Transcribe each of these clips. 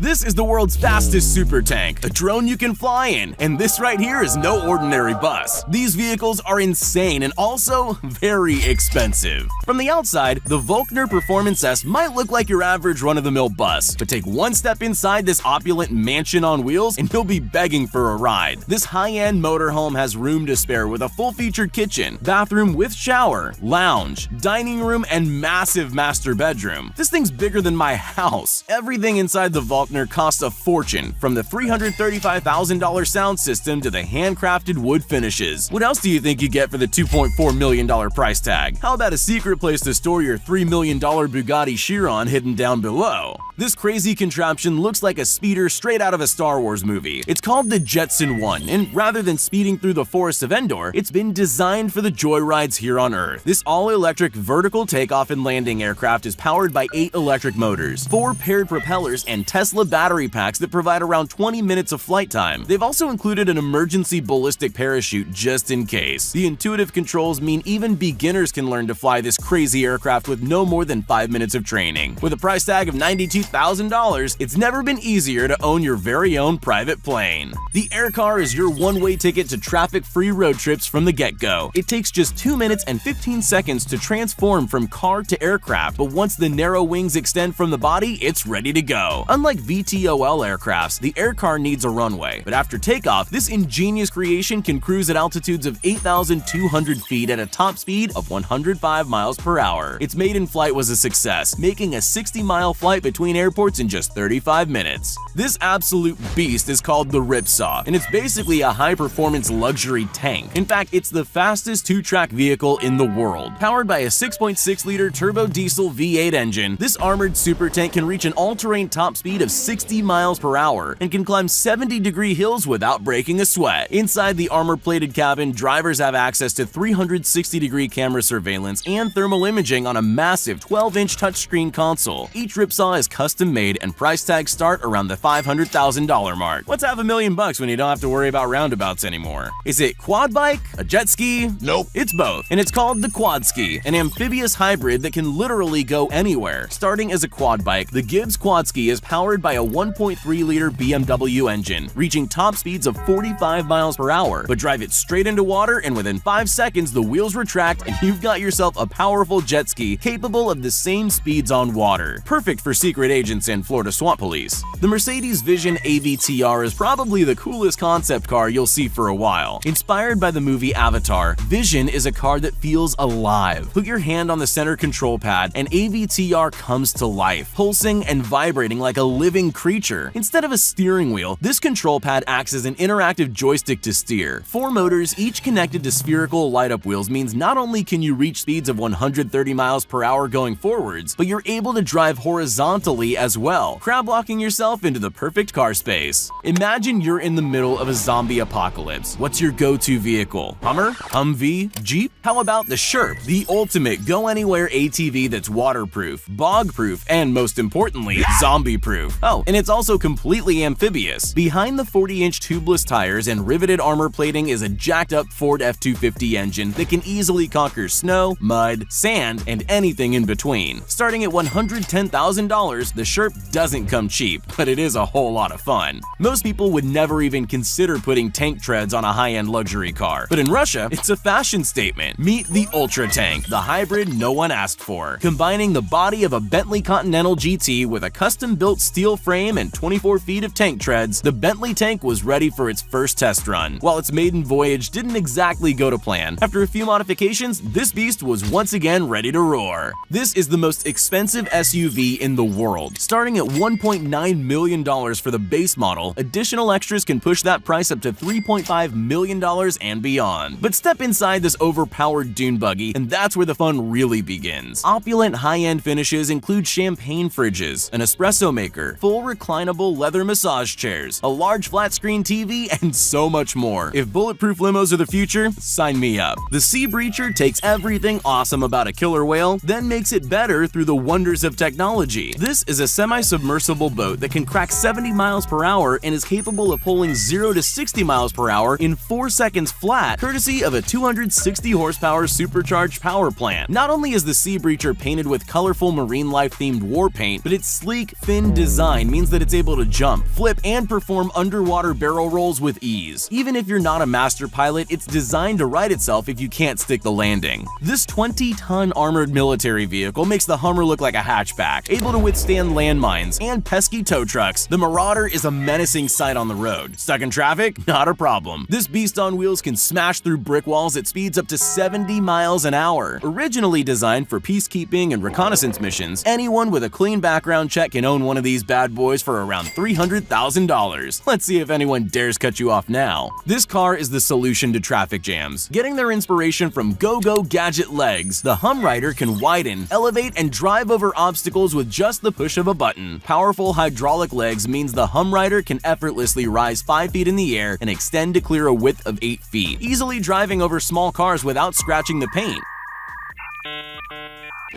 This is the world's fastest super tank, a drone you can fly in, and this right here is no ordinary bus. These vehicles are insane and also very expensive. From the outside, the Volkner Performance S might look like your average run-of-the-mill bus, but take one step inside this opulent mansion on wheels and you'll be begging for a ride. This high-end motorhome has room to spare with a full-featured kitchen, bathroom with shower, lounge, dining room, and massive master bedroom. This thing's bigger than my house. Everything inside the Volkner costs a fortune, from the $335,000 sound system to the handcrafted wood finishes. What else do you think you get for the $2.4 million price tag? How about a secret place to store your $3 million Bugatti Chiron hidden down below? This crazy contraption looks like a speeder straight out of a Star Wars movie. It's called the Jetson 1, and rather than speeding through the forests of Endor, it's been designed for the joyrides here on Earth. This all-electric vertical takeoff and landing aircraft is powered by 8 electric motors, 4 paired propellers, and Tesla battery packs that provide around 20 minutes of flight time. They've also included an emergency ballistic parachute just in case. The intuitive controls mean even beginners can learn to fly this crazy aircraft with no more than 5 minutes of training. With a price tag of $92,000, it's never been easier to own your very own private plane. The Aircar is your one-way ticket to traffic-free road trips from the get-go. It takes just 2 minutes and 15 seconds to transform from car to aircraft, but once the narrow wings extend from the body, it's ready to go. Unlike VTOL aircrafts, the Aircar needs a runway, but after takeoff, this ingenious creation can cruise at altitudes of 8,200 feet at a top speed of 105 miles per hour. Its maiden flight was a success, making a 60-mile flight between airports in just 35 minutes. This absolute beast is called the Ripsaw, and it's basically a high-performance luxury tank. In fact, it's the fastest two-track vehicle in the world. Powered by a 6.6-liter turbo diesel V8 engine, this armored super tank can reach an all-terrain top speed of 60 miles per hour and can climb 70-degree hills without breaking a sweat. Inside the armor-plated cabin, drivers have access to 360-degree camera surveillance and thermal imaging on a massive 12-inch touchscreen console. Each Ripsaw is custom-made and price tags start around the $500,000 mark. What's $500,000 when you don't have to worry about roundabouts anymore? Is it quad bike? A jet ski? Nope. It's both, and it's called the Quad Ski, an amphibious hybrid that can literally go anywhere. Starting as a quad bike, the Gibbs Quad Ski is powered by a 1.3-liter BMW engine, reaching top speeds of 45 miles per hour, but drive it straight into water and within 5 seconds the wheels retract and you've got yourself a powerful jet ski capable of the same speeds on water. Perfect for secret agents and Florida swamp police. The Mercedes Vision AVTR is probably the coolest concept car you'll see for a while. Inspired by the movie Avatar, Vision is a car that feels alive. Put your hand on the center control pad and AVTR comes to life, pulsing and vibrating like a living creature. Instead of a steering wheel, this control pad acts as an interactive joystick to steer. 4 motors, each connected to spherical light-up wheels, means not only can you reach speeds of 130 miles per hour going forwards, but you're able to drive horizontally as well, crab-walking yourself into the perfect car space. Imagine you're in the middle of a zombie apocalypse. What's your go-to vehicle? Hummer? Humvee? Jeep? How about the Sherp, the ultimate go-anywhere ATV that's waterproof, bog-proof, and most importantly, zombie-proof. Oh, and it's also completely amphibious. Behind the 40-inch tubeless tires and riveted armor plating is a jacked-up Ford F-250 engine that can easily conquer snow, mud, sand, and anything in between. Starting at $110,000, the Sherp doesn't come cheap, but it is a whole lot of fun. Most people would never even consider putting tank treads on a high-end luxury car, but in Russia, it's a fashion statement. Meet the Ultra Tank, the hybrid no one asked for. Combining the body of a Bentley Continental GT with a custom-built steel frame and 24 feet of tank treads, the Bentley tank was ready for its first test run. While its maiden voyage didn't exactly go to plan, after a few modifications, this beast was once again ready to roar. This is the most expensive SUV in the world. Starting at $1.9 million for the base model, additional extras can push that price up to $3.5 million and beyond. But step inside this overpowered dune buggy, and that's where the fun really begins. Opulent high-end finishes include champagne fridges, an espresso maker, full reclinable leather massage chairs, a large flat-screen TV, and so much more. If bulletproof limos are the future, sign me up. The Sea Breacher takes everything awesome about a killer whale, then makes it better through the wonders of technology. This is a semi-submersible boat that can crack 70 miles per hour and is capable of pulling 0 to 60 miles per hour in 4 seconds flat, courtesy of a 260 horsepower supercharged power plant. Not only is the Sea Breacher painted with colorful marine life themed war paint, but its sleek, thin design design means that it's able to jump, flip, and perform underwater barrel rolls with ease. Even if you're not a master pilot, it's designed to right itself if you can't stick the landing. This 20-ton armored military vehicle makes the Hummer look like a hatchback, able to withstand landmines and pesky tow trucks. The Marauder is a menacing sight on the road. Stuck in traffic? Not a problem. This beast on wheels can smash through brick walls at speeds up to 70 miles an hour. Originally designed for peacekeeping and reconnaissance missions, anyone with a clean background check can own one of these bad boys for around $300,000. Let's see if anyone dares cut you off now. This car is the solution to traffic jams. Getting their inspiration from Go-Go Gadget legs, the Humrider can widen, elevate, and drive over obstacles with just the push of a button. Powerful hydraulic legs means the Humrider can effortlessly rise 5 feet in the air and extend to clear a width of 8 feet, easily driving over small cars without scratching the paint.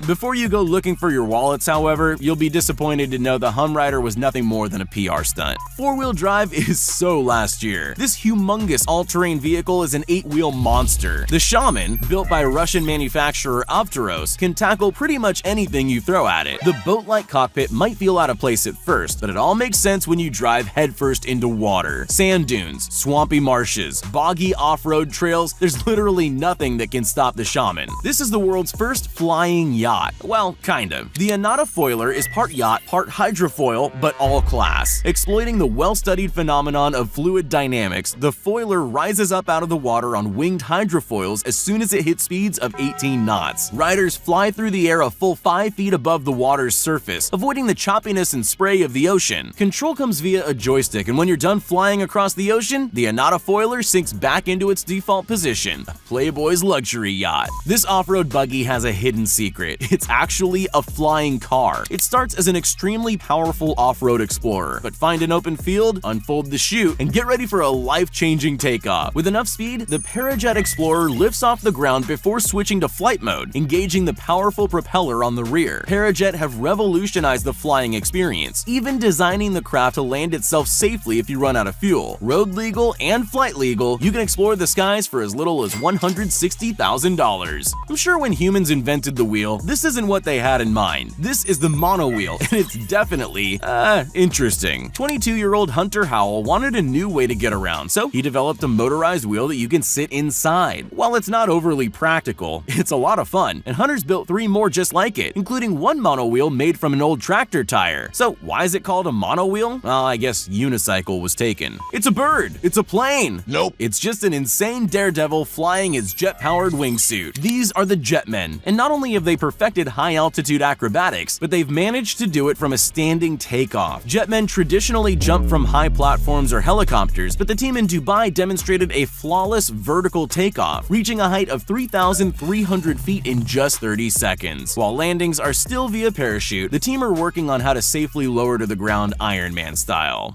Before you go looking for your wallets, however, you'll be disappointed to know the Humrider was nothing more than a PR stunt. Four-wheel drive is so last year. This humongous all-terrain vehicle is an 8-wheel monster. The Shaman, built by Russian manufacturer Avtoros, can tackle pretty much anything you throw at it. The boat-like cockpit might feel out of place at first, but it all makes sense when you drive headfirst into water. Sand dunes, swampy marshes, boggy off-road trails, there's literally nothing that can stop the Shaman. This is the world's first flying yacht. Well, kind of. The Anata Foiler is part yacht, part hydrofoil, but all class. Exploiting the well-studied phenomenon of fluid dynamics, the Foiler rises up out of the water on winged hydrofoils as soon as it hits speeds of 18 knots. Riders fly through the air a full 5 feet above the water's surface, avoiding the choppiness and spray of the ocean. Control comes via a joystick, and when you're done flying across the ocean, the Anata Foiler sinks back into its default position, a Playboy's luxury yacht. This off-road buggy has a hidden secret. It's actually a flying car. It starts as an extremely powerful off-road explorer, but find an open field, unfold the chute, and get ready for a life-changing takeoff. With enough speed, the Parajet Explorer lifts off the ground before switching to flight mode, engaging the powerful propeller on the rear. Parajet have revolutionized the flying experience, even designing the craft to land itself safely if you run out of fuel. Road legal and flight legal, you can explore the skies for as little as $160,000. I'm sure when humans invented the wheel, this isn't what they had in mind. This is the monowheel, and it's definitely, interesting. 22-year-old Hunter Howell wanted a new way to get around, so he developed a motorized wheel that you can sit inside. While it's not overly practical, it's a lot of fun, and Hunter's built 3 more just like it, including one monowheel made from an old tractor tire. So why is it called a monowheel? Well, I guess unicycle was taken. It's a bird! It's a plane! Nope. It's just an insane daredevil flying his jet-powered wingsuit. These are the Jetmen, and not only have they perfected high-altitude acrobatics, but they've managed to do it from a standing takeoff. Jetmen traditionally jump from high platforms or helicopters, but the team in Dubai demonstrated a flawless vertical takeoff, reaching a height of 3,300 feet in just 30 seconds. While landings are still via parachute, the team are working on how to safely lower to the ground Iron Man style.